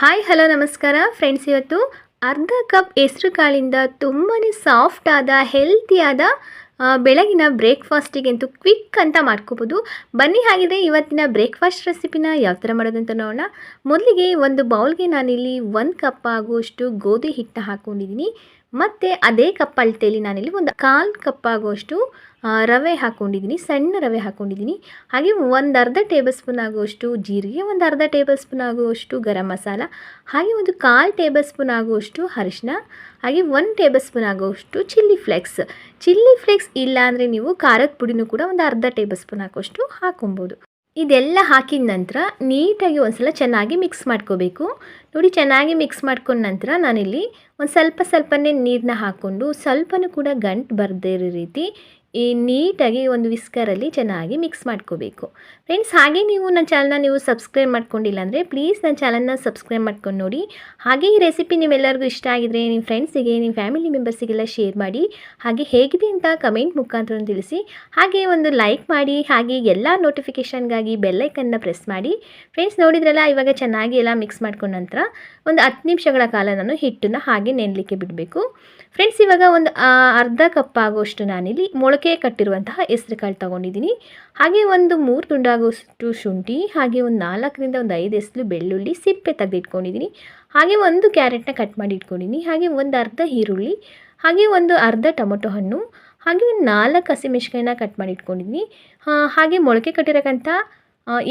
Hi hello ನಮಸ್ಕಾರ friends. ಇವತ್ತು ಅರ್ಧ ಕಪ್ ಹೆಸರು ಕಾಳಿಂದ ತುಂಬಾ ಸಾಫ್ಟ್ ಆದ ಹೆಲ್ತಿಯಾದ ಬೆಳಗಿನ ಬ್ರೇಕ್ಫಾಸ್ಟಿಗೆ ಅಂತೂ ಕ್ವಿಕ್ ಅಂತ ಮಾಡ್ಕೋಬೋದು. ಬನ್ನಿ ಹಾಗಿದ್ರೆ ಇವತ್ತಿನ ಬ್ರೇಕ್ಫಾಸ್ಟ್ ರೆಸಿಪಿನ ಯಾವ ಥರ ಮಾಡೋದಂತ ನೋಡೋಣ. ಮೊದಲಿಗೆ ಒಂದು ಬೌಲ್ಗೆ ನಾನಿಲ್ಲಿ 1 ಕಪ್ ಆಗುವಷ್ಟು ಗೋಧಿ ಹಿಟ್ಟು ಹಾಕ್ಕೊಂಡಿದ್ದೀನಿ. ಮತ್ತು ಅದೇ ಕಪ್ ಅಳತೆಯಲ್ಲಿ ನಾನಿಲ್ಲಿ ಒಂದು 1/4 ಕಪ್ ಆಗುವಷ್ಟು ರವೆ ಹಾಕ್ಕೊಂಡಿದ್ದೀನಿ, ಸಣ್ಣ ರವೆ ಹಾಕ್ಕೊಂಡಿದ್ದೀನಿ. ಹಾಗೆ ಒಂದು ಅರ್ಧ ಟೇಬಲ್ ಸ್ಪೂನ್ ಆಗುವಷ್ಟು ಜೀರಿಗೆ, ಒಂದು ಅರ್ಧ ಟೇಬಲ್ ಸ್ಪೂನ್ ಆಗುವಷ್ಟು ಗರಂ ಮಸಾಲ, ಹಾಗೆ ಒಂದು 1/4 ಟೇಬಲ್ ಸ್ಪೂನ್ ಆಗುವಷ್ಟು ಅರಿಶಿನ, ಹಾಗೆ 1 ಟೇಬಲ್ ಸ್ಪೂನ್ ಆಗುವಷ್ಟು ಚಿಲ್ಲಿ ಫ್ಲೇಕ್ಸ್ ಇಲ್ಲ ಅಂದರೆ ನೀವು ಖಾರದ ಪುಡಿನೂ ಕೂಡ ಒಂದು ಅರ್ಧ ಟೇಬಲ್ ಸ್ಪೂನ್ ಹಾಕುವಷ್ಟು ಹಾಕೊಬೋದು. ಇದೆಲ್ಲ ಹಾಕಿದ ನಂತರ ನೀಟಾಗಿ ಒಂದ್ಸಲ ಚೆನ್ನಾಗಿ ಮಿಕ್ಸ್ ಮಾಡ್ಕೋಬೇಕು. ನೋಡಿ, ಚೆನ್ನಾಗಿ ಮಿಕ್ಸ್ ಮಾಡ್ಕೊಂಡ ನಂತರ ನಾನಿಲ್ಲಿ ಒಂದು ಸ್ವಲ್ಪನೇ ನೀರನ್ನ ಹಾಕ್ಕೊಂಡು ಸ್ವಲ್ಪನೂ ಕೂಡ ಗಂಟು ಬರದೇ ಇರೋ ರೀತಿ ನೀಟಾಗಿ ಒಂದು ವಿಸ್ಕರಲ್ಲಿ ಚೆನ್ನಾಗಿ ಮಿಕ್ಸ್ ಮಾಡ್ಕೋಬೇಕು ಫ್ರೆಂಡ್ಸ್. ಹಾಗೆ ನೀವು ನನ್ನ ಚಾನಲ್ನ ನೀವು ಸಬ್ಸ್ಕ್ರೈಬ್ ಮಾಡ್ಕೊಂಡಿಲ್ಲ ಅಂದರೆ ಪ್ಲೀಸ್ ನನ್ನ ಚಾನಲ್ನ ಸಬ್ಸ್ಕ್ರೈಬ್ ಮಾಡ್ಕೊಂಡು ನೋಡಿ. ಹಾಗೆ ಈ ರೆಸಿಪಿ ನಿಮ್ಮೆಲ್ಲರಿಗೂ ಇಷ್ಟ ಆಗಿದ್ರೆ ನಿಮ್ಮ ಫ್ರೆಂಡ್ಸಿಗೆ, ನಿಮ್ಮ ಫ್ಯಾಮಿಲಿ ಮೆಂಬರ್ಸಿಗೆಲ್ಲ ಶೇರ್ ಮಾಡಿ. ಹಾಗೆ ಹೇಗಿದೆ ಅಂತ ಕಮೆಂಟ್ ಮುಖಾಂತರ ತಿಳಿಸಿ. ಹಾಗೆ ಒಂದು ಲೈಕ್ ಮಾಡಿ. ಹಾಗೆ ಎಲ್ಲ ನೋಟಿಫಿಕೇಷನ್ಗಾಗಿ ಬೆಲ್ಲೈಕನ್ನ ಪ್ರೆಸ್ ಮಾಡಿ ಫ್ರೆಂಡ್ಸ್. ನೋಡಿದ್ರಲ್ಲ, ಇವಾಗ ಚೆನ್ನಾಗಿ ಎಲ್ಲ ಮಿಕ್ಸ್ ಮಾಡ್ಕೊಂಡ ನಂತರ ಒಂದು 10 ನಿಮಿಷಗಳ ಕಾಲ ನಾನು ಹಿಟ್ಟನ್ನು ಹಾಗೆ ನೆನಲಿಕ್ಕೆ ಬಿಡಬೇಕು ಫ್ರೆಂಡ್ಸ್. ಇವಾಗ ಒಂದು ಅರ್ಧ ಕಪ್ ಆಗುವಷ್ಟು ನಾನಿಲ್ಲಿ ಮೊಳಕೆ ಕಟ್ಟಿರುವಂತಹ ಹೆಸರು ಕಾಳು ತೊಗೊಂಡಿದ್ದೀನಿ. ಹಾಗೆ ಒಂದು 3 ತುಂಡಾಗುವಷ್ಟು ಶುಂಠಿ, ಹಾಗೆ ಒಂದು 4ರಿಂದ 5 ಎಸಳು ಬೆಳ್ಳುಳ್ಳಿ ಸಿಪ್ಪೆ ತೆಗೆದಿಟ್ಕೊಂಡಿದ್ದೀನಿ. ಹಾಗೆ ಒಂದು ಕ್ಯಾರೆಟ್ನ ಕಟ್ ಮಾಡಿ ಇಟ್ಕೊಂಡಿದ್ದೀನಿ. ಹಾಗೆ ಒಂದು ಅರ್ಧ ಈರುಳ್ಳಿ, ಹಾಗೆ ಒಂದು ಅರ್ಧ ಟೊಮೊಟೊ ಹಣ್ಣು, ಹಾಗೆ ಒಂದು 4 ಹಸಿಮೆಣಸಿನಕಾಯಿನ ಕಟ್ ಮಾಡಿ ಇಟ್ಕೊಂಡಿದ್ದೀನಿ. ಹಾಗೆ ಮೊಳಕೆ ಕಟ್ಟಿರೋಕ್ಕಂಥ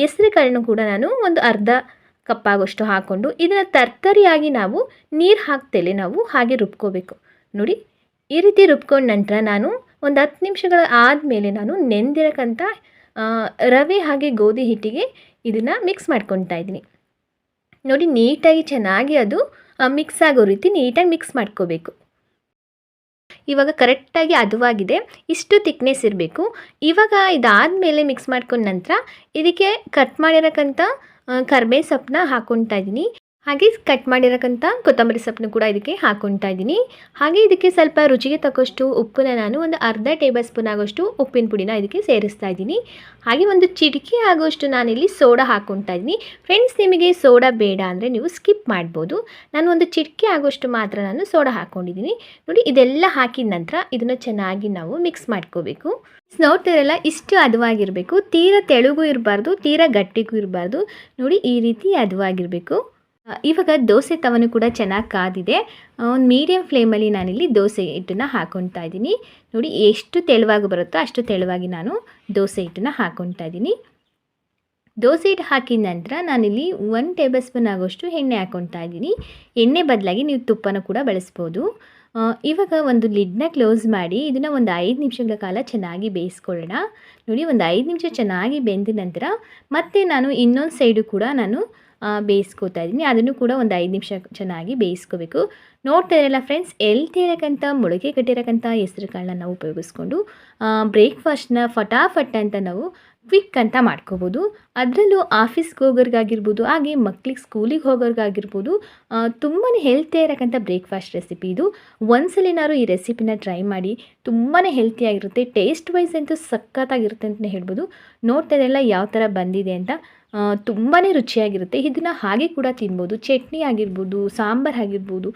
ಹೆಸರು ಕಾಳನ್ನು ಕೂಡ ನಾನು ಒಂದು ಅರ್ಧ ಕಪ್ ಆಗೋಷ್ಟು ಹಾಕ್ಕೊಂಡು ಇದನ್ನು ತರ್ತರಿಯಾಗಿ ನಾವು ನೀರು ಹಾಕ್ತೇಲೆ ನಾವು ಹಾಗೆ ರುಬ್ಕೋಬೇಕು. ನೋಡಿ, ಈ ರೀತಿ ರುಬ್ಕೊಂಡ ನಂತರ ನಾನು ಒಂದು 10 ನಿಮಿಷಗಳ ಆದಮೇಲೆ ನಾನು ನೆಂದಿರಕ್ಕಂಥ ರವೆ ಹಾಗೆ ಗೋಧಿ ಹಿಟ್ಟಿಗೆ ಇದನ್ನು ಮಿಕ್ಸ್ ಮಾಡ್ಕೊತಾ ಇದ್ದೀನಿ. ನೋಡಿ, ನೀಟಾಗಿ ಚೆನ್ನಾಗಿ ಅದು ಮಿಕ್ಸ್ ಆಗೋ ರೀತಿ ನೀಟಾಗಿ ಮಿಕ್ಸ್ ಮಾಡ್ಕೋಬೇಕು. ಇವಾಗ ಕರೆಕ್ಟಾಗಿ ಹದವಾಗಿದೆ, ಇಷ್ಟು ತಿಕ್ನೆಸ್ ಇರಬೇಕು. ಇವಾಗ ಇದಾದಮೇಲೆ ಮಿಕ್ಸ್ ಮಾಡ್ಕೊಂಡ ನಂತರ ಇದಕ್ಕೆ ಕಟ್ ಮಾಡಿರೋಕ್ಕಂಥ ಕರ್ಬೇವು ಸೊಪ್ಪನ್ನ ಹಾಕ್ಕೊತಾ ಇದ್ದೀನಿ. ಹಾಗೆ ಕಟ್ ಮಾಡಿರೋಕ್ಕಂಥ ಕೊತ್ತಂಬರಿ ಸೊಪ್ಪನ್ನು ಕೂಡ ಇದಕ್ಕೆ ಹಾಕ್ಕೊತಾ ಇದ್ದೀನಿ. ಹಾಗೆ ಇದಕ್ಕೆ ಸ್ವಲ್ಪ ರುಚಿಗೆ ತಕ್ಕಷ್ಟು ಉಪ್ಪನ್ನ ನಾನು ಒಂದು ಅರ್ಧ ಟೇಬಲ್ ಸ್ಪೂನ್ ಆಗೋಷ್ಟು ಉಪ್ಪಿನ ಪುಡಿನ ಇದಕ್ಕೆ ಸೇರಿಸ್ತಾ ಇದ್ದೀನಿ. ಹಾಗೆ ಒಂದು ಚಿಟಿಕೆ ಆಗೋಷ್ಟು ನಾನಿಲ್ಲಿ ಸೋಡಾ ಹಾಕ್ಕೊತಾ ಇದ್ದೀನಿ ಫ್ರೆಂಡ್ಸ್. ನಿಮಗೆ ಸೋಡಾ ಬೇಡ ಅಂದರೆ ನೀವು ಸ್ಕಿಪ್ ಮಾಡ್ಬೋದು. ನಾನು ಒಂದು ಚಿಟಿಕೆ ಆಗೋಷ್ಟು ಮಾತ್ರ ನಾನು ಸೋಡಾ ಹಾಕ್ಕೊಂಡಿದ್ದೀನಿ. ನೋಡಿ, ಇದೆಲ್ಲ ಹಾಕಿದ ನಂತರ ಇದನ್ನು ಚೆನ್ನಾಗಿ ನಾವು ಮಿಕ್ಸ್ ಮಾಡ್ಕೋಬೇಕು. ನೋಡ್ತಿರಲ್ಲ, ಇಷ್ಟು ಹದವಾಗಿರಬೇಕು. ತೀರಾ ತೆಳುಗೂ ಇರಬಾರ್ದು, ತೀರಾ ಗಟ್ಟಿಗೂ ಇರಬಾರ್ದು. ನೋಡಿ, ಈ ರೀತಿ ಹದವಾಗಿರಬೇಕು. ಇವಾಗ ದೋಸೆ ತವನು ಕೂಡ ಚೆನ್ನಾಗಿ ಕಾದಿದೆ. ಒಂದು ಮೀಡಿಯಮ್ ಫ್ಲೇಮಲ್ಲಿ ನಾನಿಲ್ಲಿ ದೋಸೆ ಹಿಟ್ಟನ್ನು ಹಾಕ್ಕೊತಾ ಇದ್ದೀನಿ. ನೋಡಿ, ಎಷ್ಟು ತೆಳುವಾಗಿ ಬರುತ್ತೋ ಅಷ್ಟು ತೆಳುವಾಗಿ ನಾನು ದೋಸೆ ಹಿಟ್ಟನ್ನು ಹಾಕ್ಕೊತಾ ಇದ್ದೀನಿ. ದೋಸೆ ಹಿಟ್ಟು ಹಾಕಿದ ನಂತರ ನಾನಿಲ್ಲಿ 1 ಟೇಬಲ್ ಸ್ಪೂನ್ ಆಗೋಷ್ಟು ಎಣ್ಣೆ ಹಾಕ್ಕೊತಾ ಇದ್ದೀನಿ. ಎಣ್ಣೆ ಬದಲಾಗಿ ನೀವು ತುಪ್ಪನ ಕೂಡ ಬಳಸ್ಬೋದು. ಇವಾಗ ಒಂದು ಲಿಡ್ನ ಕ್ಲೋಸ್ ಮಾಡಿ ಇದನ್ನು ಒಂದು 5 ನಿಮಿಷಗಳ ಕಾಲ ಚೆನ್ನಾಗಿ ಬೇಯಿಸ್ಕೊಳ್ಳೋಣ. ನೋಡಿ, ಒಂದು 5 ನಿಮಿಷ ಚೆನ್ನಾಗಿ ಬೆಂದ ನಂತರ ಮತ್ತೆ ನಾನು ಇನ್ನೊಂದು ಸೈಡು ಕೂಡ ನಾನು ಬೇಯಿಸ್ಕೋತಾ ಇದ್ದೀನಿ. ಅದನ್ನು ಕೂಡ ಒಂದು 5 ನಿಮಿಷ ಚೆನ್ನಾಗಿ ಬೇಯಿಸ್ಕೋಬೇಕು. ನೋಡ್ತಾ ಇರಲ್ಲ ಫ್ರೆಂಡ್ಸ್, ಹೆಲ್ತಿ ಇರೋಕ್ಕಂಥ ಮೊಳಕೆ ಕಟ್ಟಿರೋಕ್ಕಂಥ ಹೆಸರು ಕಾಳನ್ನ ನಾವು ಉಪಯೋಗಿಸ್ಕೊಂಡು ಬ್ರೇಕ್ಫಾಸ್ಟ್ನ ಫಟಾಫಟ್ ಅಂತ ನಾವು ಕ್ವಿಕ್ ಅಂತ ಮಾಡ್ಕೋಬೋದು. ಅದರಲ್ಲೂ ಆಫೀಸ್ಗೆ ಹೋಗೋರಿಗಾಗಿರ್ಬೋದು, ಹಾಗೆ ಮಕ್ಳಿಗೆ ಸ್ಕೂಲಿಗೆ ಹೋಗೋರಿಗಾಗಿರ್ಬೋದು ತುಂಬಾ ಹೆಲ್ತಿ ಇರೋಕ್ಕಂಥ ಬ್ರೇಕ್ಫಾಸ್ಟ್ ರೆಸಿಪಿ ಇದು. ಒಂದ್ಸಲಿನಾರು ಈ ರೆಸಿಪಿನ ಟ್ರೈ ಮಾಡಿ. ತುಂಬಾ ಹೆಲ್ತಿಯಾಗಿರುತ್ತೆ, ಟೇಸ್ಟ್ ವೈಸ್ ಅಂತೂ ಸಖತ್ತಾಗಿರುತ್ತೆ ಅಂತಲೇ ಹೇಳ್ಬೋದು. ನೋಡ್ತಾ ಇರಲ್ಲ ಯಾವ ಥರ ಬಂದಿದೆ ಅಂತ. ತುಂಬಾ ರುಚಿಯಾಗಿರುತ್ತೆ. ಇದನ್ನು ಹಾಗೆ ಕೂಡ ತಿನ್ಬೋದು. ಚಟ್ನಿ ಆಗಿರ್ಬೋದು, ಸಾಂಬಾರು ಆಗಿರ್ಬೋದು,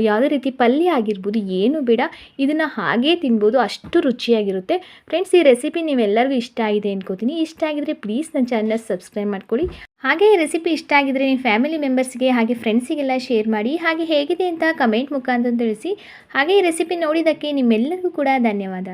ಯಾವುದೇ ರೀತಿ ಪಲ್ಯ ಆಗಿರ್ಬೋದು, ಏನು ಬೇಡ, ಇದನ್ನು ಹಾಗೇ ತಿನ್ಬೋದು. ಅಷ್ಟು ರುಚಿಯಾಗಿರುತ್ತೆ ಫ್ರೆಂಡ್ಸ್. ಈ ರೆಸಿಪಿ ನೀವೆಲ್ಲರಿಗೂ ಇಷ್ಟ ಆಗಿದೆ ಅನ್ಕೋತೀನಿ. ಇಷ್ಟ ಆಗಿದ್ರೆ ಪ್ಲೀಸ್ ನನ್ನ ಚಾನಲ್ನ ಸಬ್ಸ್ಕ್ರೈಬ್ ಮಾಡ್ಕೊಳ್ಳಿ. ಹಾಗೆ ಈ ರೆಸಿಪಿ ಇಷ್ಟ ಆಗಿದ್ರೆ ನಿಮ್ಮ ಫ್ಯಾಮಿಲಿ ಮೆಂಬರ್ಸ್ಗೆ ಹಾಗೆ ಫ್ರೆಂಡ್ಸಿಗೆಲ್ಲ ಶೇರ್ ಮಾಡಿ. ಹಾಗೆ ಹೇಗಿದೆ ಅಂತ ಕಮೆಂಟ್ ಮುಖಾಂತರ ತಿಳಿಸಿ. ಹಾಗೆ ಈ ರೆಸಿಪಿ ನೋಡಿದ್ದಕ್ಕೆ ನಿಮ್ಮೆಲ್ಲರಿಗೂ ಕೂಡ ಧನ್ಯವಾದ.